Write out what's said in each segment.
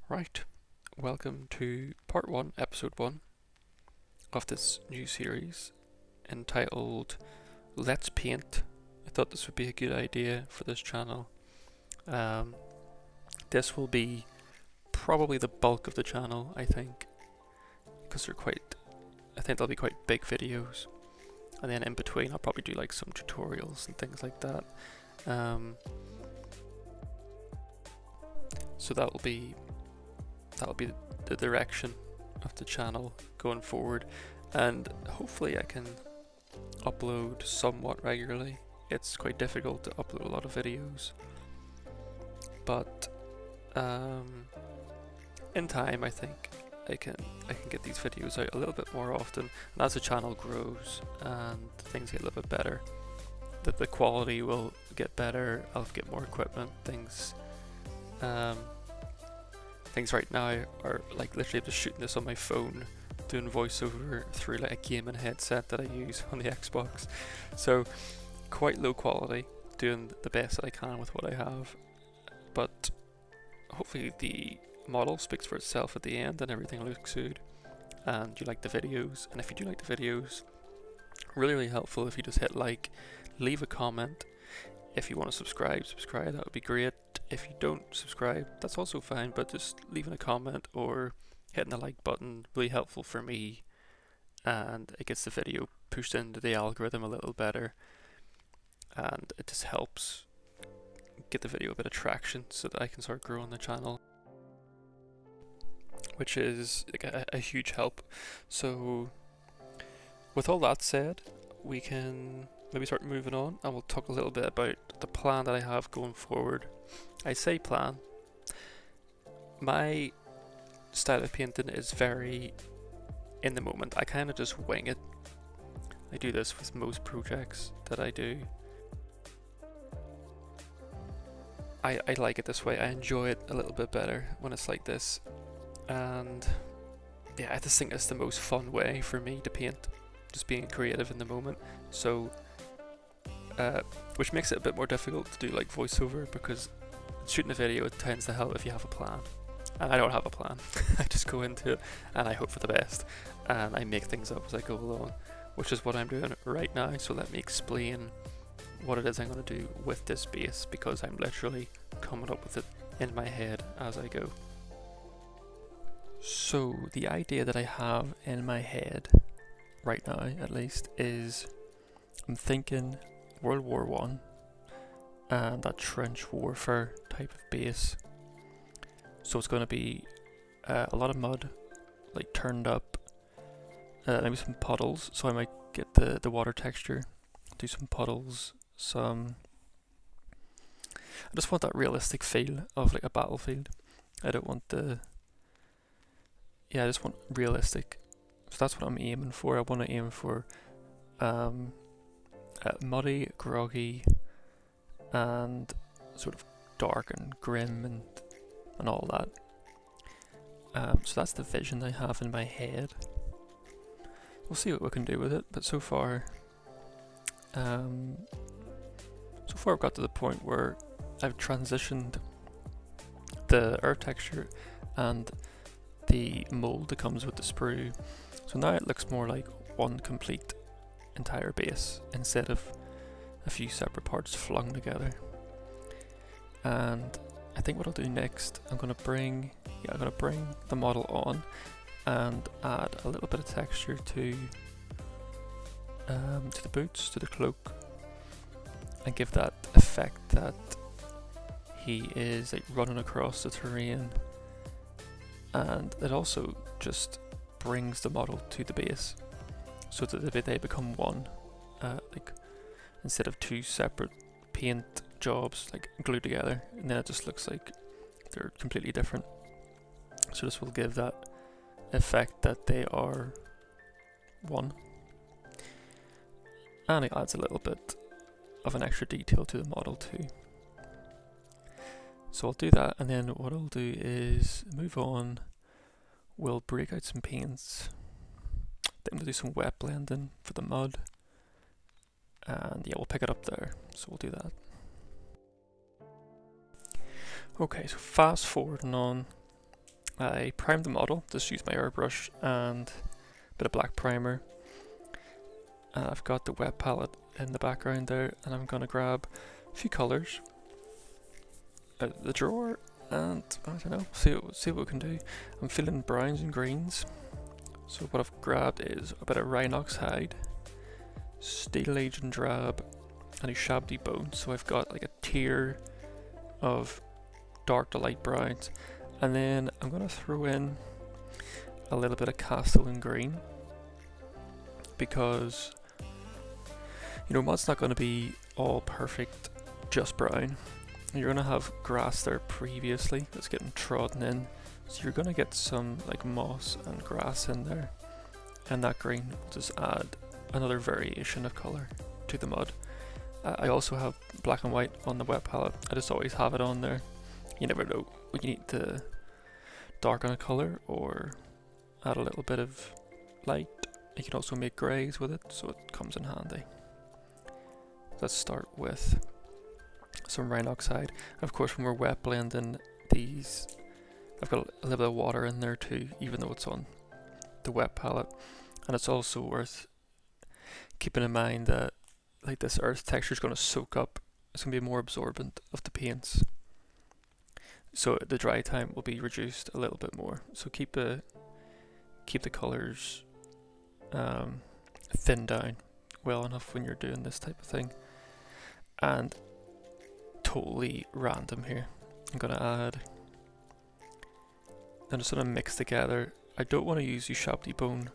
Right, welcome to part 1, episode 1 of this new series entitled Let's Paint. I thought this would be a good idea for this channel. This will be probably the bulk of the channel, I think, because I think they'll be quite big videos. And then in between I'll probably do like some tutorials and things like that. So that'll be the direction of the channel going forward, and hopefully I can upload somewhat regularly. It's quite difficult to upload a lot of videos, but in time I think I can get these videos out a little bit more often, and as the channel grows and things get a little bit better, the quality will get better, I'll get more equipment, things right now are like literally just shooting this on my phone, doing voiceover through like a gaming headset that I use on the Xbox. So quite low quality, doing the best that I can with what I have. But hopefully the model speaks for itself at the end and everything looks good and you like the videos. And if you do like the videos, really helpful if you just hit like, leave a comment. If you want to subscribe, that would be great. If you don't subscribe, that's also fine, but just leaving a comment or hitting the like button really helpful for me, and it gets the video pushed into the algorithm a little better, and it just helps get the video a bit of traction so that I can start growing the channel, which is like a huge help. So with all that said, we can maybe start moving on, and we'll talk a little bit about the plan that I have going forward. I say plan. My style of painting is very in the moment. I kind of just wing it. I do this with most projects that I do. I like it this way. I enjoy it a little bit better when it's like this. And yeah, I just think it's the most fun way for me to paint. Just being creative in the moment. So which makes it a bit more difficult to do like voiceover, because shooting a video, it tends to help if you have a plan, and I don't have a plan. I just go into it and I hope for the best, and I make things up as I go along, which is what I'm doing right now. So let me explain what it is I'm going to do with this base, because I'm literally coming up with it in my head as I go. So the idea that I have in my head right now, at least, is I'm thinking World War One and that trench warfare type of base. So it's going to be a lot of mud, like turned up, maybe some puddles, so I might get the water texture, do some puddles, I just want that realistic feel of like a battlefield. I don't want I just want realistic. So that's what I'm aiming for. I want to aim for muddy, groggy, and sort of dark and grim and all that. So that's the vision I have in my head. We'll see what we can do with it, but so far I've got to the point where I've transitioned the earth texture and the mold that comes with the sprue. So now it looks more like one complete entire base instead of a few separate parts flung together. And I think what I'll do next, I'm gonna bring the model on and add a little bit of texture to the boots, to the cloak, and give that effect that he is like running across the terrain. And it also just brings the model to the base, so that they become one, like instead of two separate paint jobs like glued together, and then it just looks like they're completely different. So this will give that effect that they are one, and it adds a little bit of an extra detail to the model too. So I'll do that, and then what I'll do is move on. We'll break out some paints, then we'll do some wet blending for the mud, and yeah, we'll pick it up there. So we'll do that. Okay, so fast forwarding on, I primed the model, just used my airbrush and a bit of black primer. And I've got the wet palette in the background there, and I'm going to grab a few colours out of the drawer and, I don't know, see what we can do. I'm feeling browns and greens, so what I've grabbed is a bit of Rhinox hide, Steel Agent Drab, and a Shabby Bone. So I've got like a tier of dark to light browns, and then I'm going to throw in a little bit of Castellan Green, because you know, mod's not going to be all perfect just brown. You're going to have grass there previously that's getting trodden in, so you're going to get some like moss and grass in there, and that green will just add another variation of colour to the mod. I also have black and white on the wet palette. I just always have it on there. You never know when you need to darken a colour or add a little bit of light. You can also make greys with it, so it comes in handy. Let's start with some Rhinox hide. Of course, when we're wet blending these, I've got a little bit of water in there too, even though it's on the wet palette. And it's also worth keeping in mind that like this earth texture is going to soak up, it's going to be more absorbent of the paints, so the dry time will be reduced a little bit more. So keep the colours thinned down well enough when you're doing this type of thing. And totally random here, I'm going to add, I'm just going to mix together. I don't want to use Shabby Bone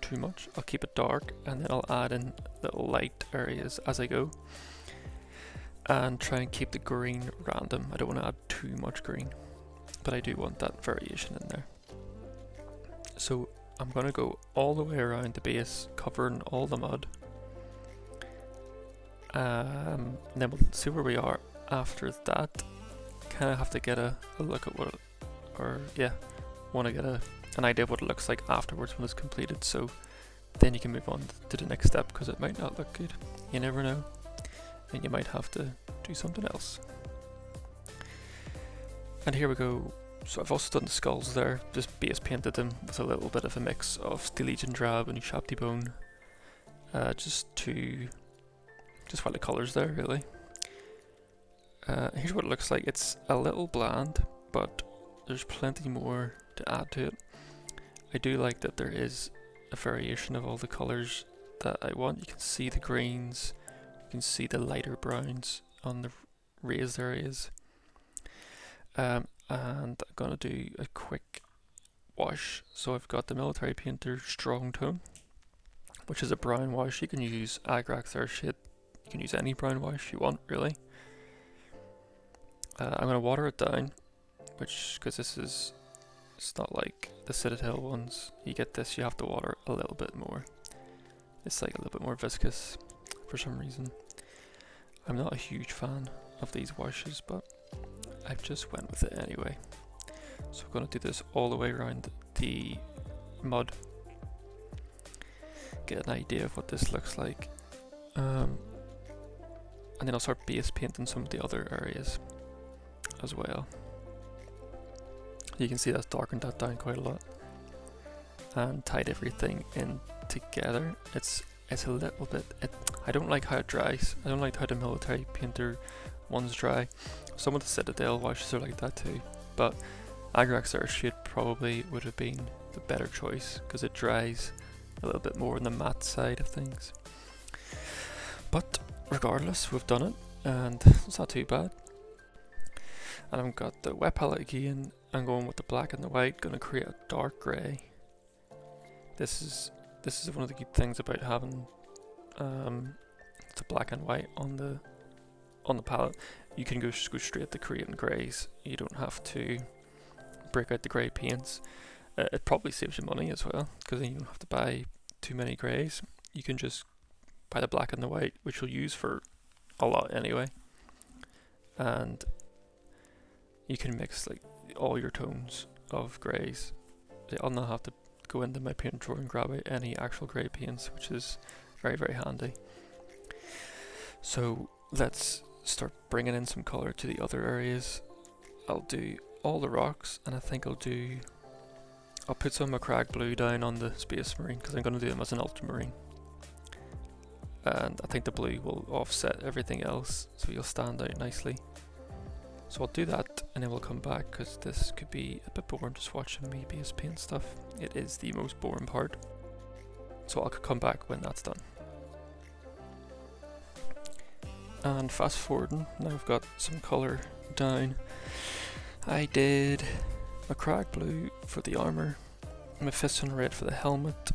too much. I'll keep it dark, and then I'll add in little light areas as I go, and try and keep the green random. I don't want to add too much green, but I do want that variation in there. So I'm going to go all the way around the base, covering all the mud, and then we'll see where we are after that. Kind of have to get a look at what it, or yeah, want to get an idea of what it looks like afterwards when it's completed, so then you can move on to the next step, because it might not look good. You never know, and you might have to do something else. And here we go. So I've also done the skulls there, just base painted them with a little bit of a mix of Steel Agent Drab and Shabby Bone, just while the colours there really. Here's what it looks like. It's a little bland, but there's plenty more to add to it. I do like that there is a variation of all the colours that I want. You can see the greens, you can see the lighter browns on the raised areas. And I'm going to do a quick wash. So I've got the Military Painter Strong Tone, which is a brown wash. You can use Agrax Earthshade, you can use any brown wash you want really. I'm going to water it down, because it's not like the Citadel ones. You get this, you have to water a little bit more. It's like a little bit more viscous for some reason. I'm not a huge fan of these washes, but I've just went with it anyway. So I'm going to do this all the way around the mud, get an idea of what this looks like, and then I'll start base painting some of the other areas as well. You can see that's darkened that down quite a lot and tied everything in together. It's a little bit, I don't like how it dries. I don't like how the Military Painter ones dry. Some of the Citadel washes are like that too, but Agrax Earthshade probably would have been the better choice, because it dries a little bit more on the matte side of things. But regardless, we've done it, and it's not too bad. And I've got the wet palette again. I'm going with the black and the white, going to create a dark grey. This is one of the good things about having the black and white on the palette. You can go straight to creating greys. You don't have to break out the grey paints. It probably saves you money as well, because then you don't have to buy too many greys. You can just buy the black and the white, which you'll use for a lot anyway, and you can mix like all your tones of greys. I'll not have to go into my paint drawer and grab out any actual grey paints, which is very, very handy. So let's start bringing in some colour to the other areas. I'll do all the rocks, and I think I'll put some Macragge blue down on the Space Marine because I'm going to do them as an ultramarine. And I think the blue will offset everything else, so you'll stand out nicely. So I'll do that, and then we'll come back because this could be a bit boring just watching me base paint stuff. It is the most boring part. So I'll come back when that's done. And fast forwarding, now I've got some colour down. I did Macragge blue for the armour, Mephiston red for the helmet,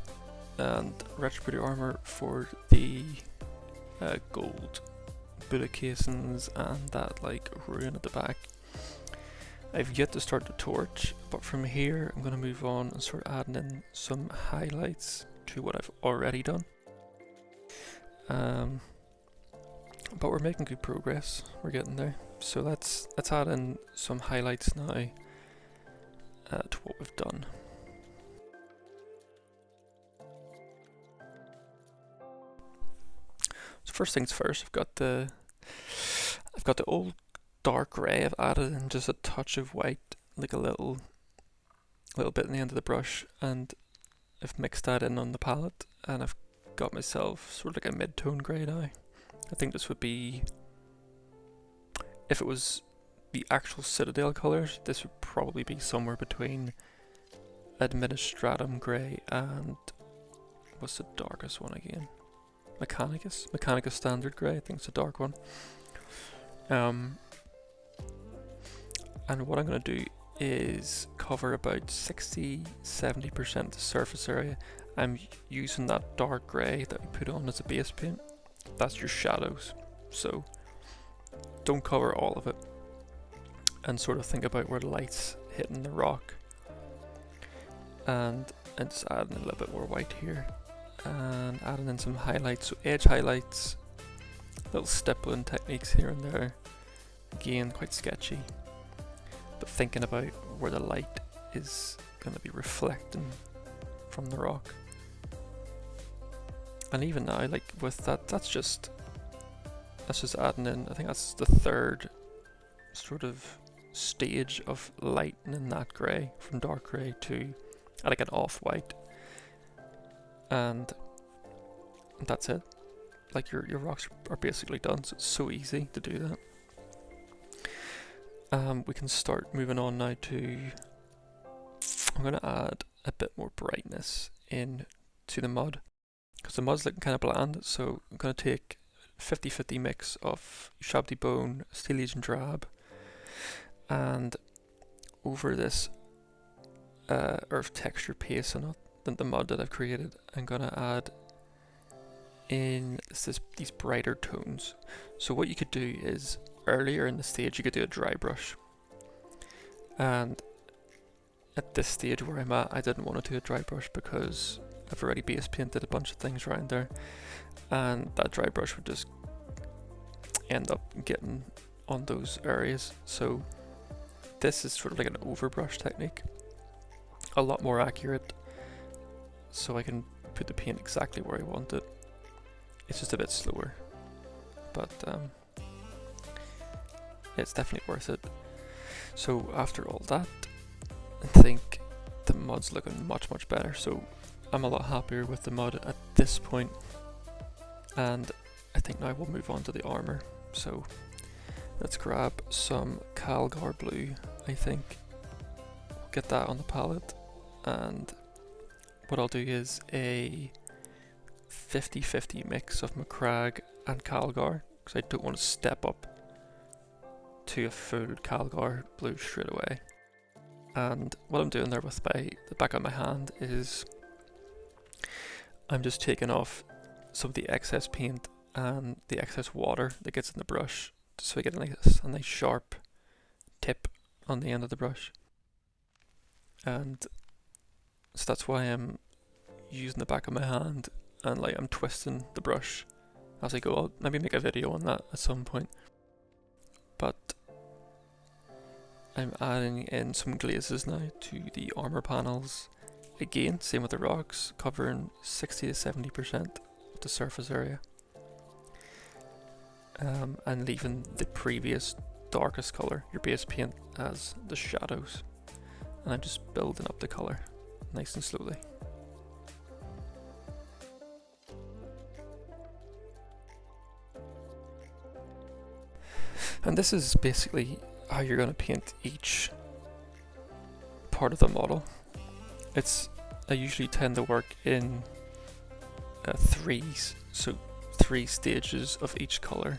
and Retributor armour for the gold bullet casings and that like ruin at the back. I've yet to start the torch, but from here I'm going to move on and start adding in some highlights to what I've already done. But we're making good progress, we're getting there. So let's add in some highlights now to what we've done. So first things first, I've got the old dark grey. I've added in just a touch of white, like a little bit in the end of the brush, and I've mixed that in on the palette, and I've got myself sort of like a mid-tone grey now. I think this would be, if it was the actual Citadel colours, this would probably be somewhere between Administratum grey and, what's the darkest one again? Mechanicus Standard grey, I think it's a dark one. And what I'm going to do is cover about 60-70% of the surface area. I'm using that dark grey that we put on as a base paint. That's your shadows, so don't cover all of it, and sort of think about where the light's hitting the rock, and just adding a little bit more white here, and adding in some highlights, so edge highlights, little stippling techniques here and there, again quite sketchy, but thinking about where the light is going to be reflecting from the rock. And even now, like with that, that's just adding in, I think that's the third sort of stage of lightening that grey from dark grey to like an off-white, and that's it. Like your rocks are basically done, so it's so easy to do that. We can start moving on now to, I'm going to add a bit more brightness in to the mud, because the mud's looking kind of bland, so I'm going to take 50-50 mix of Shabby Bone, Steel Legion Drab, and over this earth texture paste on the mud that I've created, I'm going to add in these brighter tones. So what you could do is, earlier in the stage you could do a dry brush, and at this stage where I'm at, I didn't want to do a dry brush because I've already base painted a bunch of things around there, and that dry brush would just end up getting on those areas. So this is sort of like an overbrush technique, a lot more accurate, so I can put the paint exactly where I want it. It's just a bit slower, but it's definitely worth it. So after all that, I think the mud's looking much better, so I'm a lot happier with the mud at this point, and I think now we'll move on to the armour. So let's grab some Calgar blue, I think. Get that on the palette, and what I'll do is a 50-50 mix of Macragge and Calgar, because I don't want to step up to a full Calgar blue straight away. And what I'm doing there with the back of my hand is I'm just taking off some of the excess paint and the excess water that gets in the brush, so I get a nice sharp tip on the end of the brush. And so that's why I'm using the back of my hand, and like I'm twisting the brush as I go. I'll maybe make a video on that at some point. But I'm adding in some glazes now to the armor panels. Again, same with the rocks, covering 60-70% of the surface area. And leaving the previous darkest colour, your base paint, as the shadows. And I'm just building up the colour nice and slowly. And this is basically how you're going to paint each part of the model. I usually tend to work in threes, so 3 stages of each colour.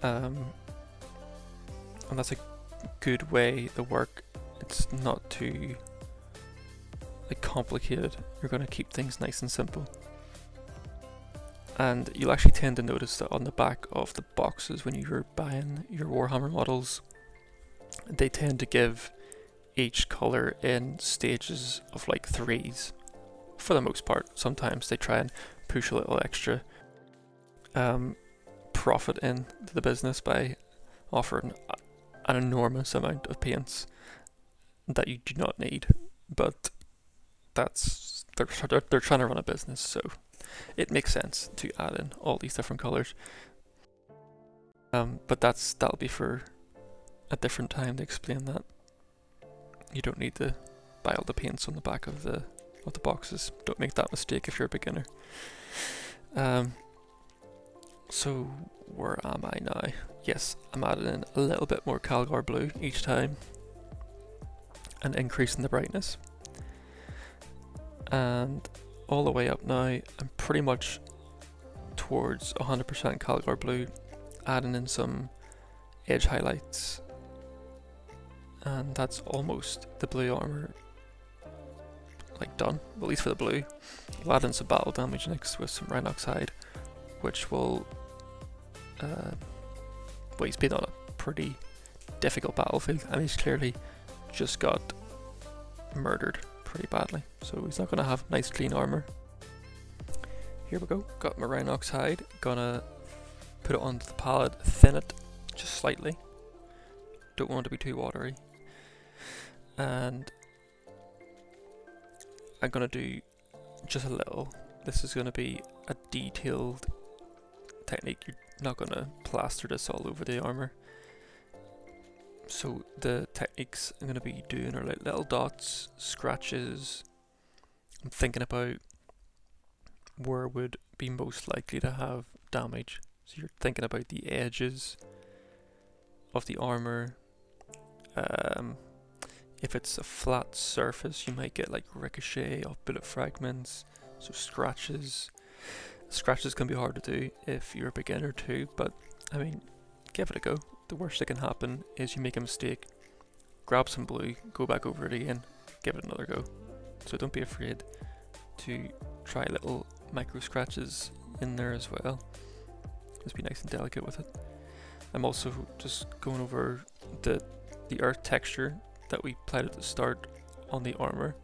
And that's a good way to work. It's not too complicated. You're going to keep things nice and simple. And you'll actually tend to notice that on the back of the boxes when you're buying your Warhammer models, they tend to give each colour in stages of like 3s for the most part. Sometimes they try and push a little extra profit into the business by offering an enormous amount of paints that you do not need, but they're trying to run a business, so it makes sense to add in all these different colours. But that'll be for a different time to explain that. You don't need to buy all the paints on the back of the boxes. Don't make that mistake if you're a beginner. So where am I now? Yes, I'm adding in a little bit more Calgar blue each time and increasing the brightness. And all the way up now, I'm pretty much towards 100% Calgar blue, adding in some edge highlights, and that's almost the blue armor like done, at least for the blue. We'll add in some battle damage next with some Rhinox hide, which will well, he's been on a pretty difficult battlefield and he's clearly just got murdered pretty badly, so he's not going to have nice clean armor. Here we go, got my Rhinox hide, gonna put it onto the palette, thin it just slightly, don't want it to be too watery, and I'm gonna do just a little. This is gonna be a detailed technique, you're not gonna plaster this all over the armor. So the techniques I'm gonna be doing are like little dots, scratches. I'm thinking about where would be most likely to have damage. So you're thinking about the edges of the armor. If it's a flat surface, you might get like ricochet of bullet fragments. So scratches can be hard to do if you're a beginner too, but I mean, give it a go. The worst that can happen is you make a mistake, grab some blue, go back over it again, give it another go. So don't be afraid to try little micro scratches in there as well. Just be nice and delicate with it. I'm also just going over the earth texture that we applied at the start on the armor.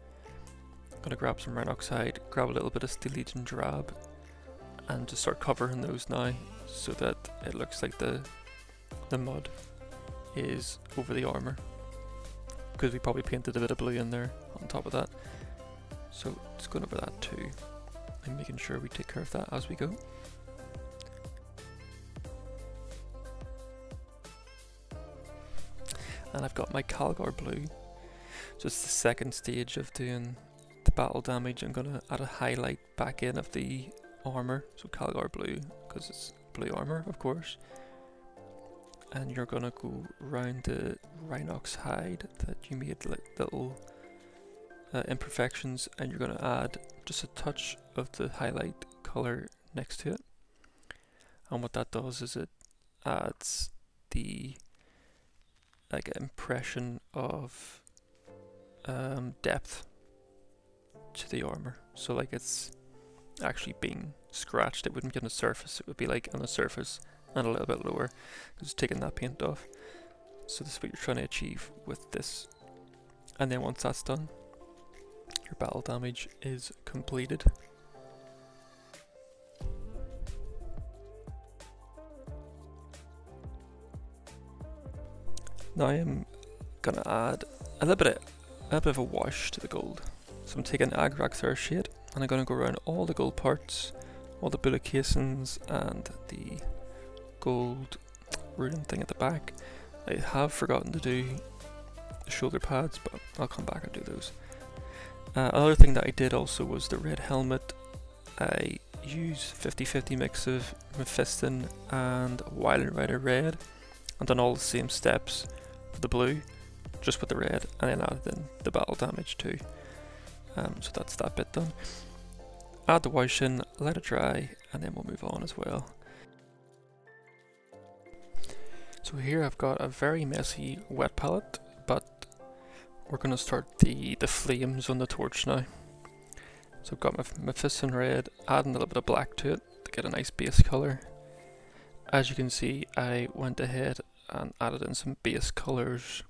I'm gonna grab some Rhinox hide, grab a little bit of Steel Legion drab, and just start covering those now so that it looks like the mud is over the armor, because we probably painted a bit of blue in there on top of that. So just going over that too and making sure we take care of that as we go. And I've got my Calgar blue, just the second stage of doing the battle damage. I'm going to add a highlight back in of the armor, so Calgar blue, because it's blue armor of course. And you're gonna go around the Rhinox hide that you made like little imperfections, and you're gonna add just a touch of the highlight color next to it. And what that does is it adds the like impression of depth to the armor. So like it's actually being scratched. It wouldn't be on the surface. It would be like on the surface and a little bit lower, just taking that paint off. So this is what you're trying to achieve with this. And then once that's done, your battle damage is completed. Now I'm gonna add a little bit of a wash to the gold. So I'm taking Agrax Earth Shade and I'm gonna go around all the gold parts, all the bullet casings and the gold ruling thing at the back. I have forgotten to do the shoulder pads, but I'll come back and do those. Another thing that I did also was the red helmet. I used 50-50 mix of Mephiston and Wildland Rider red, and done all the same steps for the blue, just with the red, and then added in the battle damage too. So that's that bit done. Add the wash in, let it dry, and then we'll move on as well. So here I've got a very messy wet palette, but we're going to start the flames on the torch now. So I've got my Mephiston red, adding a little bit of black to it to get a nice base colour. As you can see, I went ahead and added in some base colours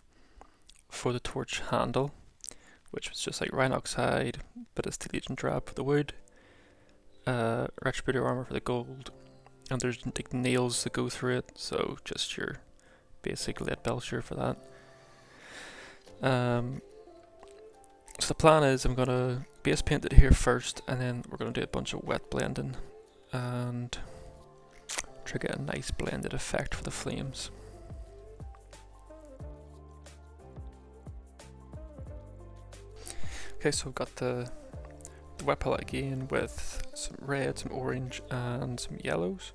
for the torch handle, which was just like Rhinox hide, bit of Steel Agent drab for the wood, Retributor armour for the gold, and there's like nails that go through it, so just your basic lead belcher for that. So the plan is I'm gonna base paint it here first, and then we're gonna do a bunch of wet blending and try to get a nice blended effect for the flames. Okay, so I've got the wet palette again with some red, some orange, and some yellows.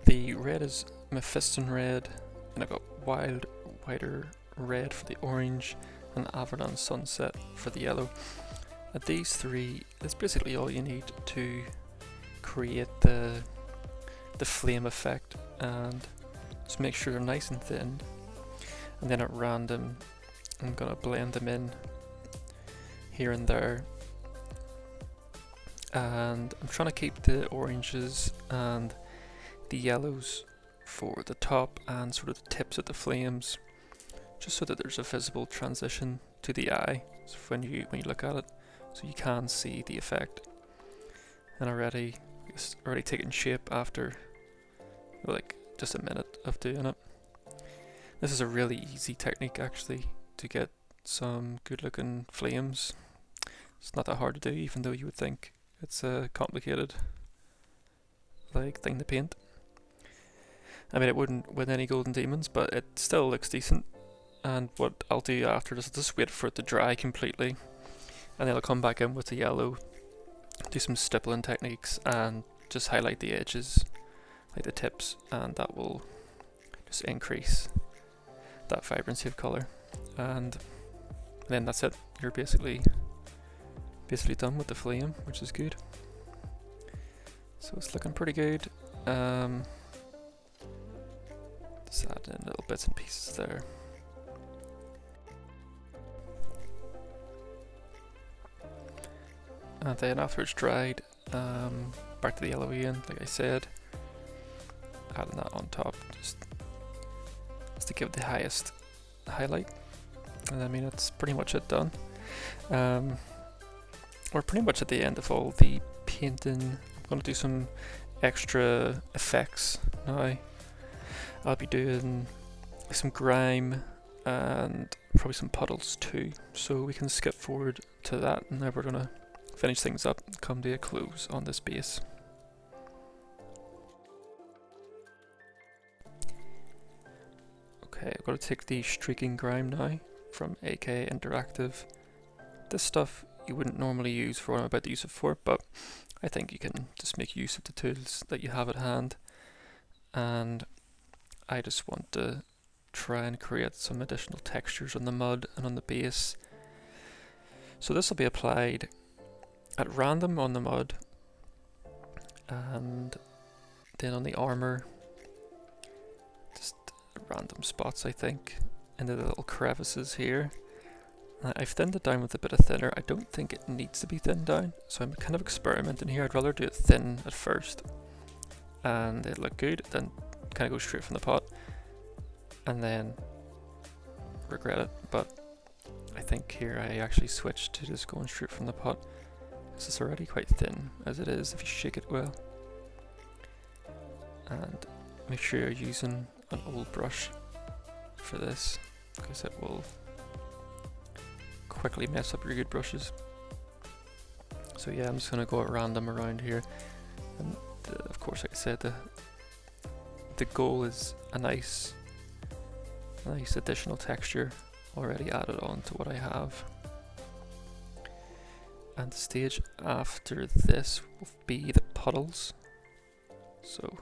The red is Mephiston red, and I've got Wider red for the orange, and Abaddon Sunset for the yellow. And these three is basically all you need to create the flame effect, and just make sure they're nice and thin, and then at random I'm gonna blend them in here and there, and I'm trying to keep the oranges and the yellows for the top and sort of the tips of the flames, just so that there's a visible transition to the eye so when you look at it, so you can see the effect. And it's already taken shape after like just a minute of doing it. This is a really easy technique actually to get some good looking flames. It's not that hard to do, even though you would think it's a complicated like thing to paint. I mean, it wouldn't win any golden demons, but it still looks decent. And what I'll do after this is just wait for it to dry completely, and then I'll come back in with the yellow, do some stippling techniques, and just highlight the edges, like the tips, and that will just increase that vibrancy of colour. And then that's it. You're basically done with the flame, which is good. So it's looking pretty good. Just add in little bits and pieces there. And then after it's dried, back to the yellow again, like I said, adding that on top just to give the highest highlight. And I mean, that's pretty much it done. We're pretty much at the end of all the painting. I'm going to do some extra effects now. I'll be doing some grime and probably some puddles too, so we can skip forward to that, and now we're going to finish things up and come to a close on this base. Okay, I've got to take the streaking grime now from AK Interactive. This stuff you wouldn't normally use for what I'm about to use it for, but I think you can just make use of the tools that you have at hand, and I just want to try and create some additional textures on the mud and on the base. So this will be applied at random on the mud, and then on the armour, just random spots I think, in the little crevices here. I've thinned it down with a bit of thinner. I don't think it needs to be thinned down, so I'm kind of experimenting here. I'd rather do it thin at first and it look good, then kind of go straight from the pot and then regret it. But I think here I actually switched to just going straight from the pot, because it's already quite thin as it is if you shake it well. And make sure you're using an old brush for this, because it will quickly mess up your good brushes. So yeah, I'm just going to go at random around here, and of course, like I said, the the goal is a nice additional texture already added on to what I have. And the stage after this will be the puddles. So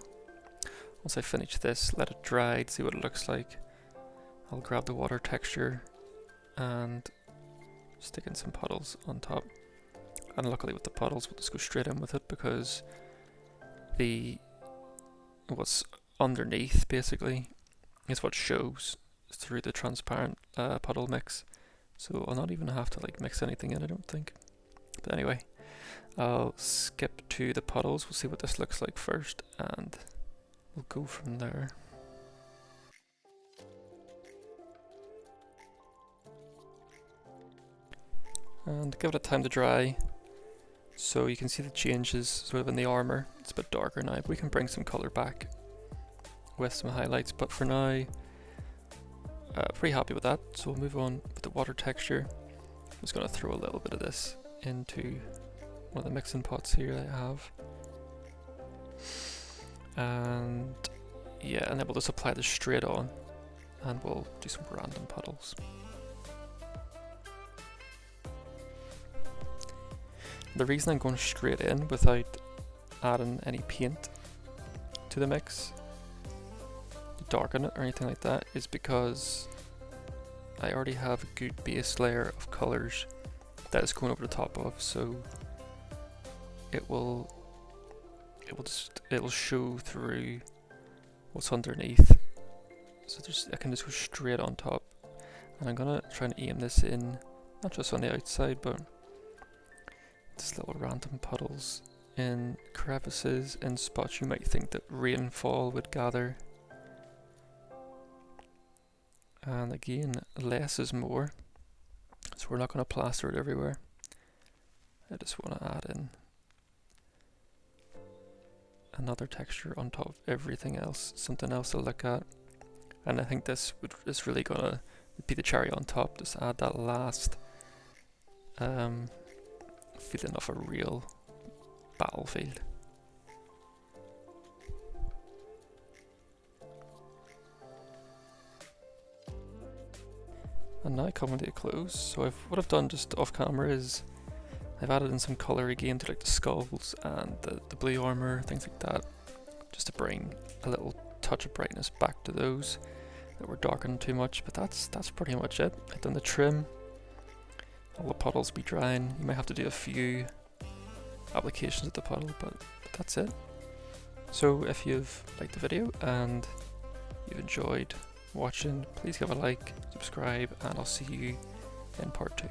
once I finish this, let it dry to see what it looks like. I'll grab the water texture and stick in some puddles on top. And luckily with the puddles, we'll just go straight in with it because what's underneath basically is what shows through the transparent puddle mix. So I'll not even have to like mix anything in, I don't think. But anyway, I'll skip to the puddles. We'll see what this looks like first and we'll go from there. And give it time to dry. So you can see the changes sort of in the armor. It's a bit darker now, but we can bring some color back with some highlights. But for now, pretty happy with that. So we'll move on with the water texture. I'm just going to throw a little bit of this into one of the mixing pots here that I have. And yeah, and then we'll just apply this straight on and we'll do some random puddles. The reason I'm going straight in without adding any paint to the mix, darken it or anything like that, is because I already have a good base layer of colours that is going over the top of, so it'll show through what's underneath. So I can just go straight on top, and I'm gonna try and aim this in, not just on the outside, but just little random puddles in crevices and spots you might think that rainfall would gather. And again, less is more, so we're not going to plaster it everywhere. I just want to add in another texture on top of everything else, something else to look at. And I think this is really going to be the cherry on top, just add that last feeling of a real battlefield. And now coming to a close, so what I've done just off camera is I've added in some colour again to like the skulls and the blue armour, things like that, just to bring a little touch of brightness back to those that were darkened too much. But that's pretty much it. I've done the trim, all the puddles be drying. You might have to do a few applications of the puddle, but that's it. So if you've liked the video and you've enjoyed watching, please give a like, subscribe, and I'll see you in part 2.